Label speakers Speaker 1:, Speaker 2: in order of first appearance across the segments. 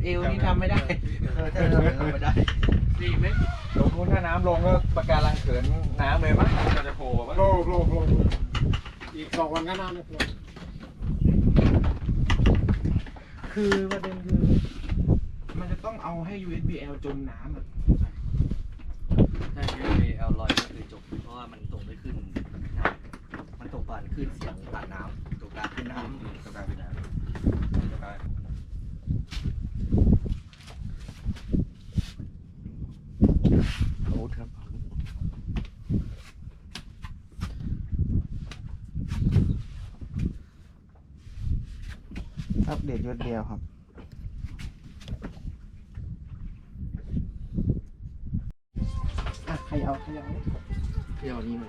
Speaker 1: เอวนี่ทำไม่ได้ถ้าเราทำไม่ได้ดีไหมลงทุนถ้าน้ำลงก็ประการังเขินน้ำเลยมั้งจะโผล่มั้ง
Speaker 2: โลอีก2 วันก็น้ำเลยคือประเด็นคือมันจะต้องเอาให้ USBL จมน้ำอ่ะ
Speaker 1: ถ้า USBL ลอยก็คือจบเพราะว่ามันตกไม่ขึ้นน้ำมันตกผ่านขึ้นเสียงผ่านน้ำตกการขึ้นน้ำตกการขึ้นน้ำอาวุธครับ
Speaker 3: อัปเดตเดียวครับ
Speaker 2: ขยาว
Speaker 1: นี้มา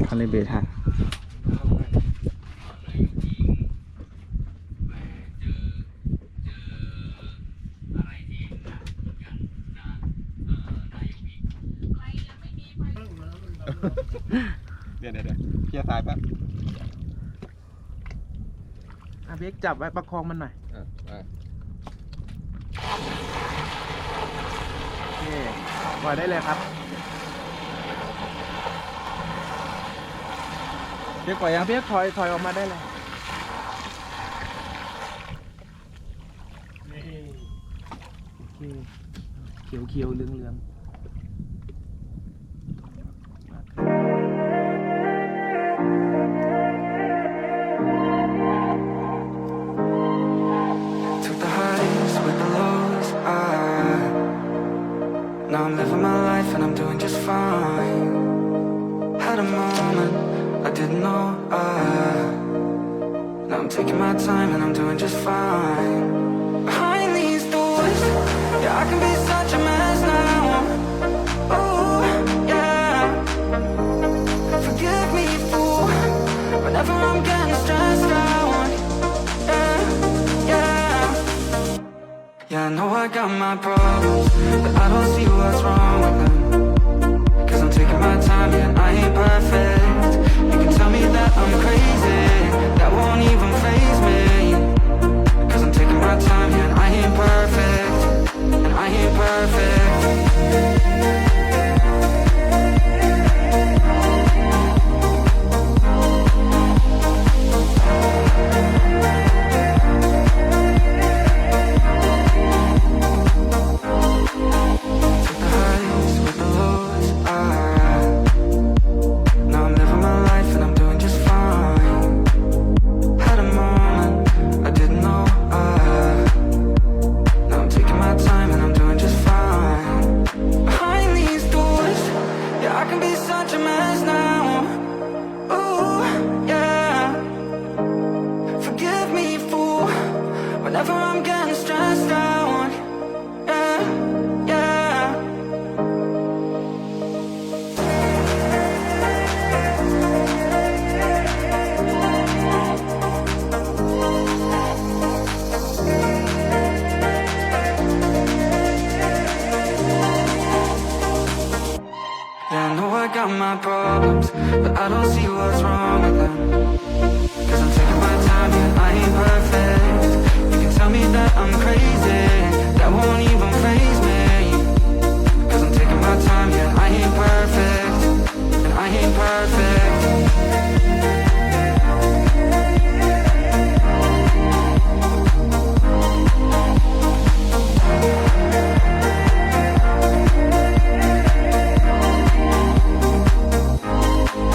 Speaker 3: คาลิเบรตฮะ
Speaker 1: เดี๋ยวเคลียร์สายแป๊บ
Speaker 3: เบกจับไว้ประคองมันหน่อยโอเคปล่อยได้เลยครับเบกปล่อยยังเบกถอยออกมาได้เลยเขียวเหลือง
Speaker 4: Now I'm living my life and I'm doing just fine. Had a moment I didn't know Now I'm taking my time and I'm doing just fine. Behind these doors, yeah, I can be such a mess now. Oh, yeah. Forgive me, fool, whenever I'm getting stressed out. Yeah, I know I got my problems, but I don't see what's wrong with them. Cause I'm taking my time, yeah, I ain't perfect. You can tell me that I'm crazy, that won't even faze me. Cause I'm taking my time, yeah, I ain't perfect, and I ain't perfect. Whenever I'm getting stressed out, yeah. Yeah, I know I got my problems, but I don't see what's wrong with them. Cause I'm taking my time, yeah, I ain't perfect. Tell me that I'm crazy, that won't even faze me. Cause I'm taking my time, yeah, I ain't perfect, and I ain't perfect.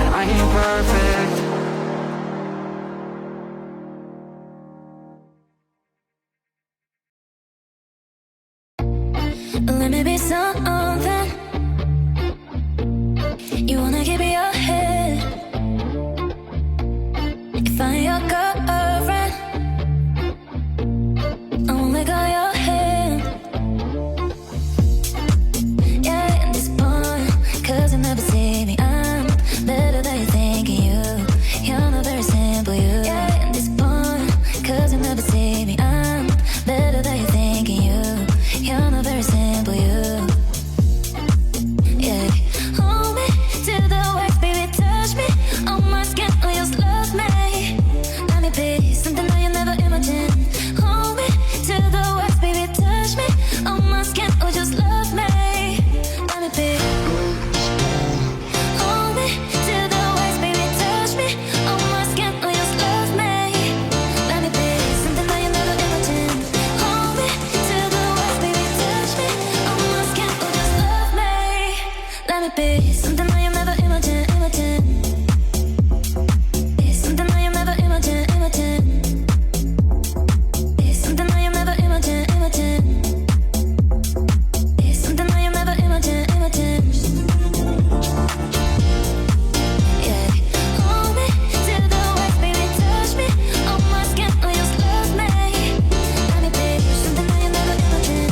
Speaker 4: And I ain't perfect.
Speaker 5: Let me be something. You wanna give me your head. me be something that you never imagine, imagine. It's something that you never imagine, imagine. It's something that you never imagine, imagine. It's something that you never imagine, imagine. Yeah, hold me to the waist, baby, touch me on my skin, oh just love me. Let me be something that you never imagine.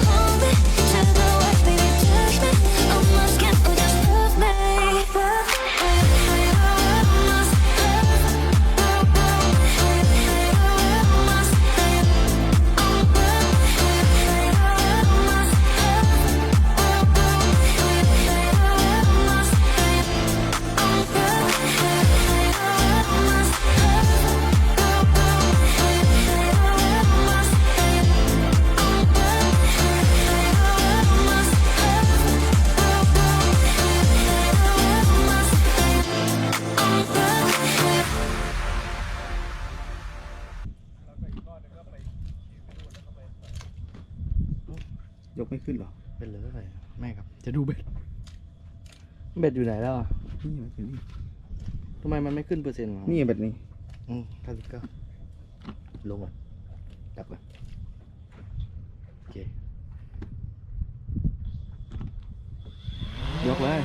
Speaker 5: Hold me to the waist, baby, touch me on my skin, oh just love me. Yeah.
Speaker 2: ยกไม่ขึ้นเหรอ
Speaker 1: เป็นเลยอะไรแม่ครับ
Speaker 3: จะดูเบ็ด
Speaker 1: เบ็ดอยู่ไหนแล้วอ่ะ
Speaker 2: นี่มันเป็นนี่
Speaker 1: ทำไมมันไม่ขึ้นเปอร์เซ็นต์วะ
Speaker 2: นี่แบบนี้
Speaker 1: 99ลงอ่ะจับอ่ะโอเค
Speaker 3: ยกเลย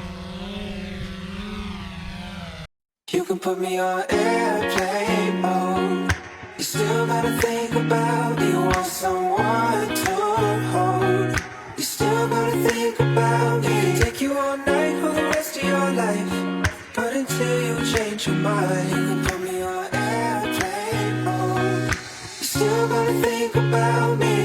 Speaker 4: You can put me on airplane mode. You still gotta think about me. Want someone to hold. You still gotta think about me. Take you all night for the rest of your life. But until you change your mind, you can put me on airplane mode. You still gotta think about me.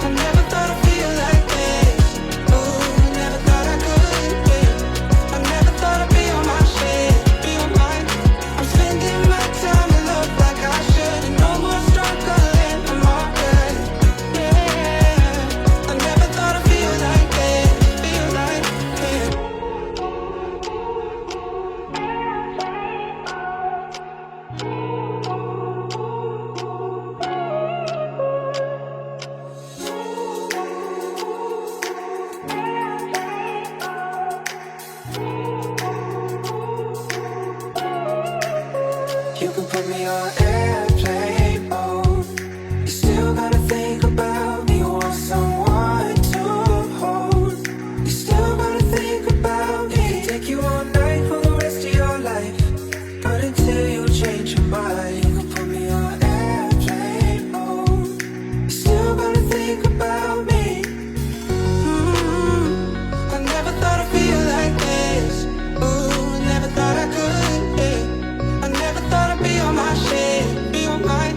Speaker 4: I never thought I'd feel like this. Ooh, never thought I could be. I never thought I'd be on my shit, be on mine. I'm spending my time in love like I should. And no more struggling, I'm alright. Yeah, I never thought I'd feel like this, feel like this. You can put me on airplane mode. You still gotta think about me. Want someone to hold. You still gotta think about me. Take you all night for the rest of your life. But until you change your mind, you can put me on airplane mode. You still gotta think about me. I never thought I'd feel like this. Ooh, never thought I could. Yeah. I never thought I'd be on my shit, be on mine.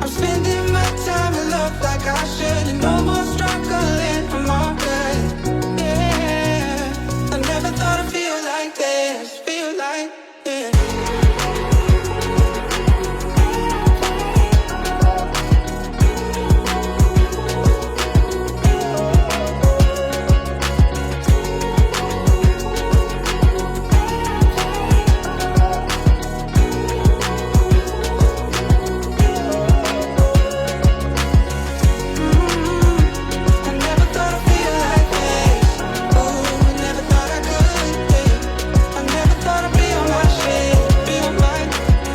Speaker 4: I'm spending my time in love like I should. And no more struggling, I'm alright. Yeah, I never thought I'd feel like this, feel like, yeah. I never thought I'd feel like this. Ooh, never thought I could. Yeah. I never thought I'd be on my shit, be on mine.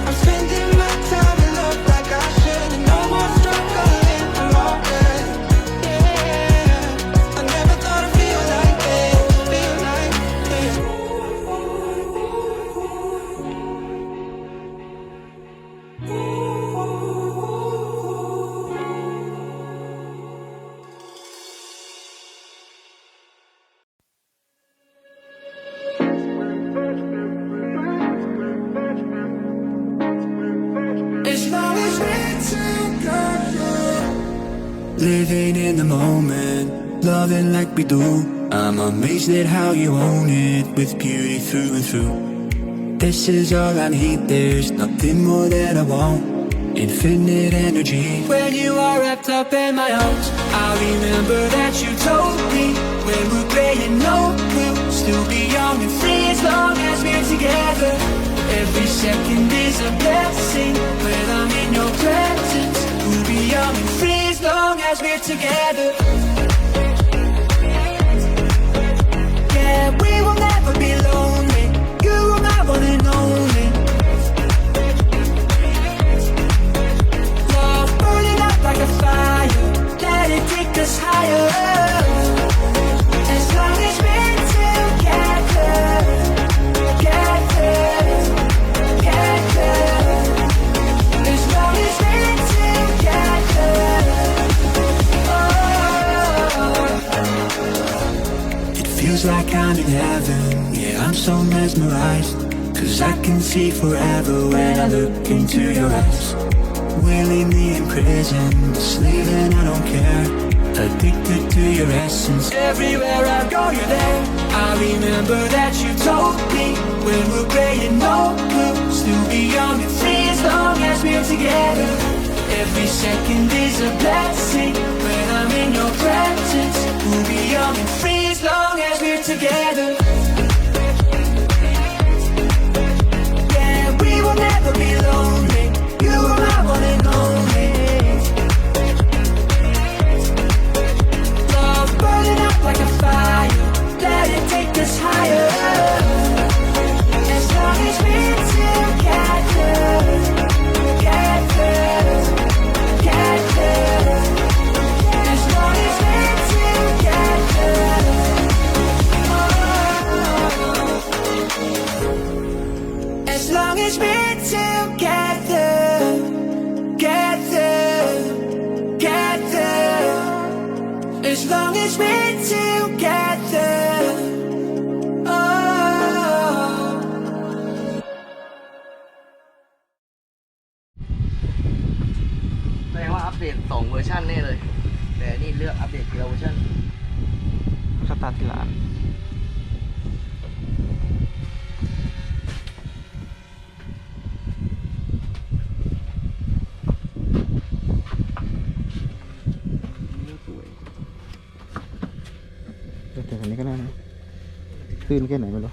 Speaker 4: I'm spending my time in love like I should. And no more struggling, I'm alright. Yeah, I never thought I'd feel like this, feel like this. It's always meant to go. Living in the moment, loving like we do. I'm amazed at how you own it with beauty through and through. This is all I need, there's nothing more that I want. infinite energy. When you are wrapped up in my arms, I remember that you told me when we're playing no, we'll still be young and free as long as we're together. Every second is a blessing when I'm in your presence. We'll be young and free as long as we're together. Yeah, we will never be lonely. You are my one and only. Love burning up like a fire. Let it take us higher. As long as we're together, together, together. As long as we're together. Oh. It feels like I'm in heaven. Yeah, I'm so mesmerized. 'Cause I can see forever when I look into your eyes. Will leave me in prison, sleeping, I don't care. Addicted to your essence. Everywhere I go, you're there. I remember that you told me when we're playing no, we'll still be young and free as long as we're together. Every second is a blessing when I'm in your presence. We'll be young and free as long as we're together. Yeah, we will never be lonely. You are my one and only. Love burning up like a fire. Let it take us higher. As long as we're together, together, together. As long as we're together. Oh. As long as we're together, together, together. As long as we're together. Oh.
Speaker 1: แสดงว่าอัปเดต2เวอร์ชันแน่เลย แต่นี่เลือกอัปเดตทีละเวอร์ชัน
Speaker 3: สตาร์ทที่ร้านสวยแต่อันนี้ก็ได้นะตื้นแค่ไหนไม่รู้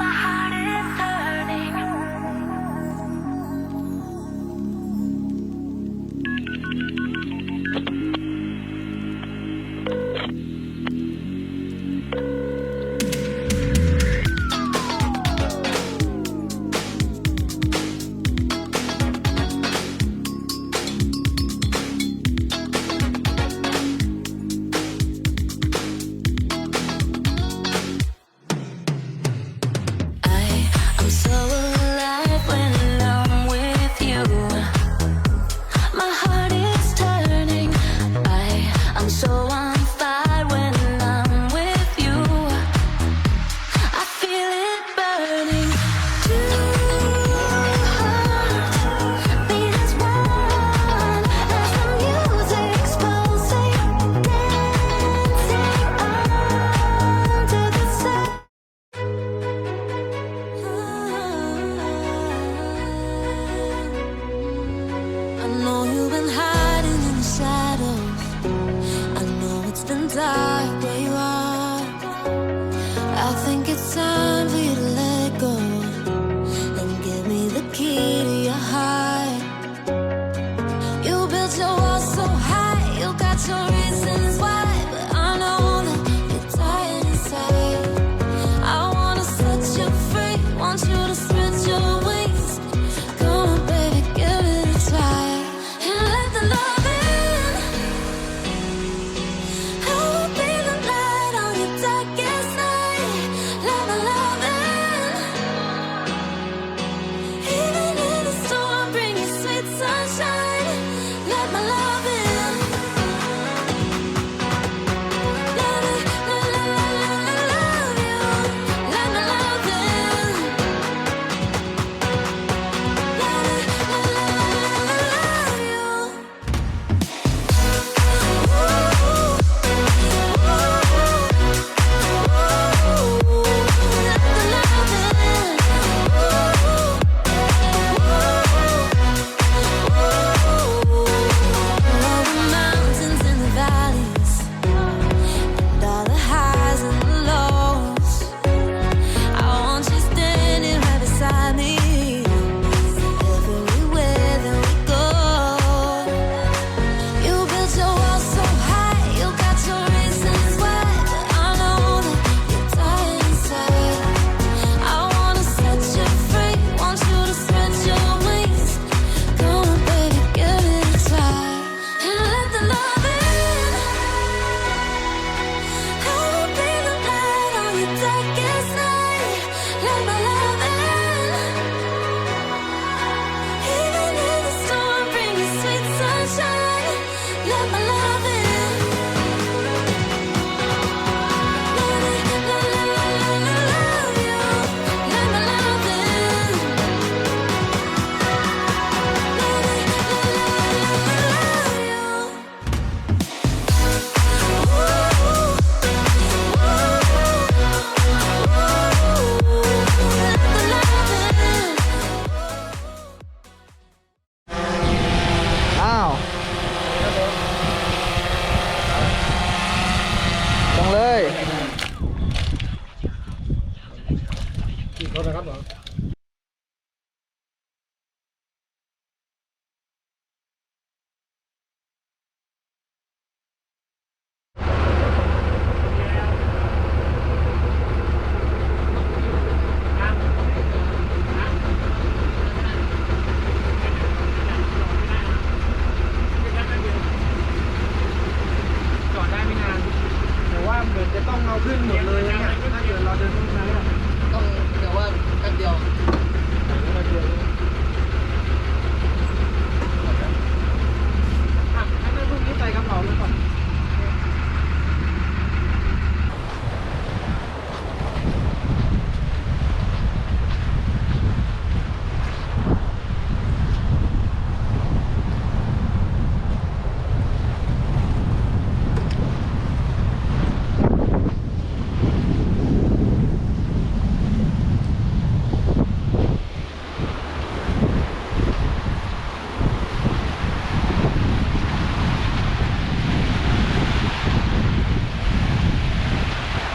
Speaker 5: My heart is hurting.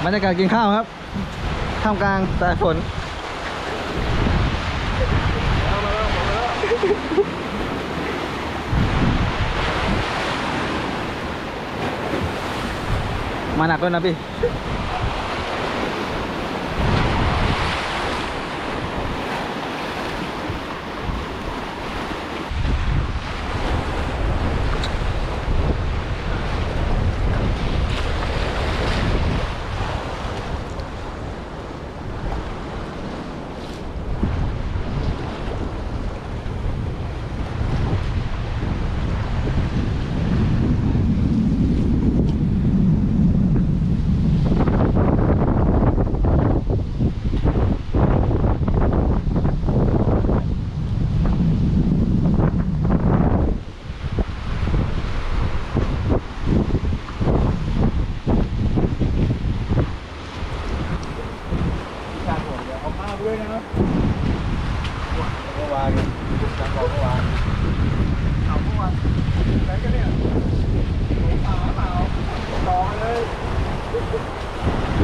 Speaker 3: บรรยากาศกินข้าวครับท่ามกลางสายฝนมาหนักด้วยนะพี่
Speaker 2: ด้วยนะครับเมื่อวานเนี่ยการบอกเมื่อวานเอาเมื่อวาน